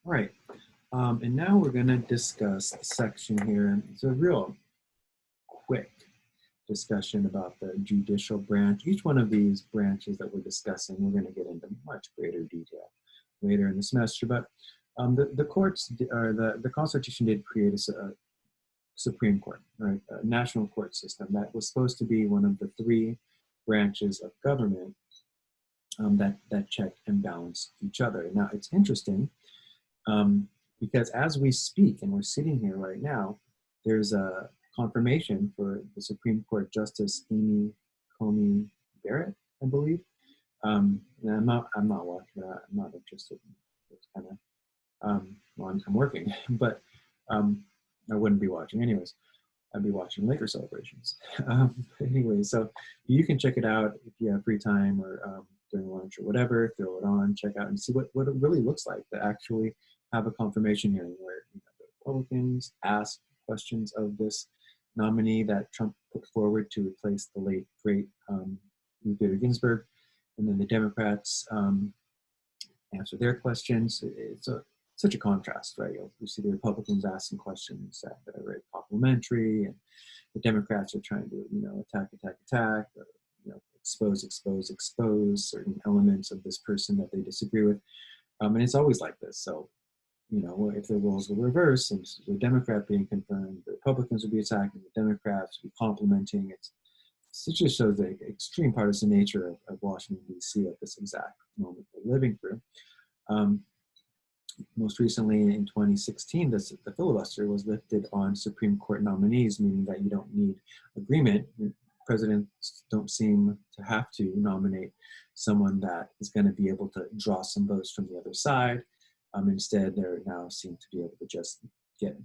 All right, and now we're going to discuss the section here. It's a real quick discussion about the judicial branch. Each one of these branches that we're discussing, we're going to get into much greater detail later in the semester. But the courts, or the Constitution did create a Supreme Court, right? A national court system that was supposed to be one of the three branches of government that check and balance each other. Now, it's interesting because as we speak, and we're sitting here right now, there's a confirmation for the Supreme Court Justice Amy Coney Barrett, I believe. And I'm not watching that. I'm not interested. It's kind of, well, I'm working, but I wouldn't be watching anyways. I'd be watching Laker celebrations. Anyway, so you can check it out if you have free time or during lunch or whatever, throw it on, check out and see what it really looks like to actually have a confirmation hearing where the Republicans ask questions of this nominee that Trump put forward to replace the late, great Ruth Bader Ginsburg, and then the Democrats answer their questions. It's such a contrast, right? You see the Republicans asking questions that are very complimentary, and the Democrats are trying to, attack, or, expose certain elements of this person that they disagree with. And it's always like this. So, if the roles were reversed and the Democrat being confirmed, the Republicans would be attacking, the Democrats would be complimenting. It just shows the extreme partisan nature of Washington, D.C. at this exact moment we're living through. Most recently in 2016, the filibuster was lifted on Supreme Court nominees, meaning that you don't need agreement. Presidents don't seem to have to nominate someone that is going to be able to draw some votes from the other side. Instead, they now seem to be able to just get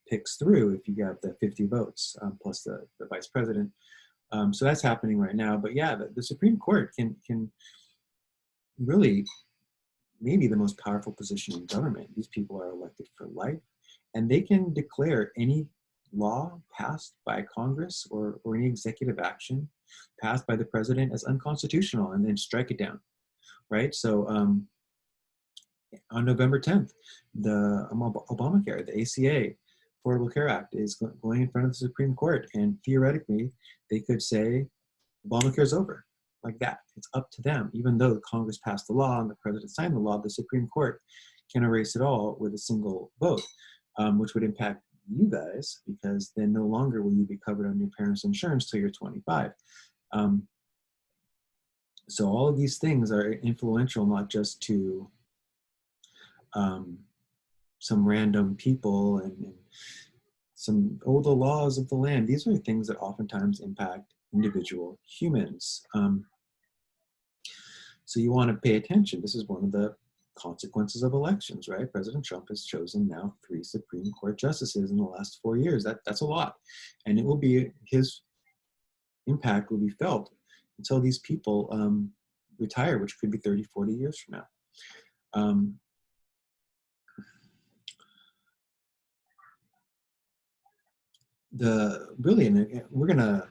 picks through if you have the 50 votes plus the vice president. So that's happening right now. But yeah, the Supreme Court can really maybe the most powerful position in government. These people are elected for life, and they can declare any law passed by Congress or any executive action passed by the president as unconstitutional and then strike it down, right? So on November 10th, the Obamacare, the ACA, Affordable Care Act, is going in front of the Supreme Court, and theoretically, they could say Obamacare is over. Like that. It's up to them. Even though Congress passed the law and the president signed the law, the Supreme Court can erase it all with a single vote, which would impact you guys, because then no longer will you be covered on your parents' insurance till you're 25. So all of these things are influential, not just to some random people and some the laws of the land. These are things that oftentimes impact individual humans. So you want to pay attention. This is one of the consequences of elections, right? President Trump has chosen now 3 Supreme Court justices in the last 4 years. That's a lot. And it will be, his impact will be felt until these people retire, which could be 30, 40 years from now. We're going to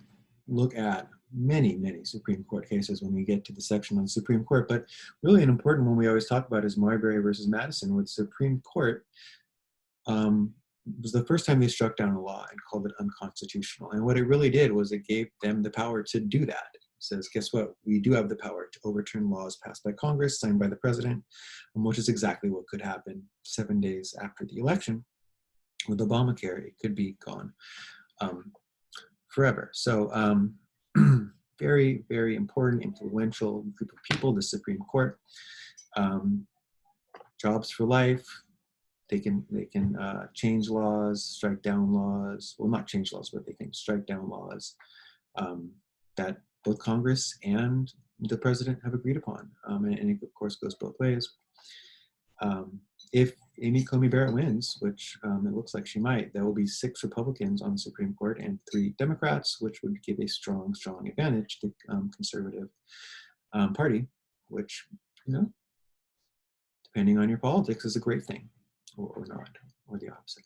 look at many Supreme Court cases when we get to the section on the Supreme Court, but really an important one we always talk about is Marbury versus Madison, where the Supreme Court was the first time they struck down a law and called it unconstitutional. And what it really did was it gave them the power to do that. It says, guess what? We do have the power to overturn laws passed by Congress, signed by the president, which is exactly what could happen 7 days after the election. With Obamacare, it could be gone forever. So very, very important, influential group of people, the Supreme Court. Jobs for life. They can change laws, strike down laws. Well, not change laws, but they can strike down laws that both Congress and the president have agreed upon. And it, of course, goes both ways. If Amy Coney Barrett wins, which it looks like she might, there will be 6 Republicans on the Supreme Court and 3 Democrats, which would give a strong advantage to the conservative party, which, depending on your politics, is a great thing, or not, or the opposite.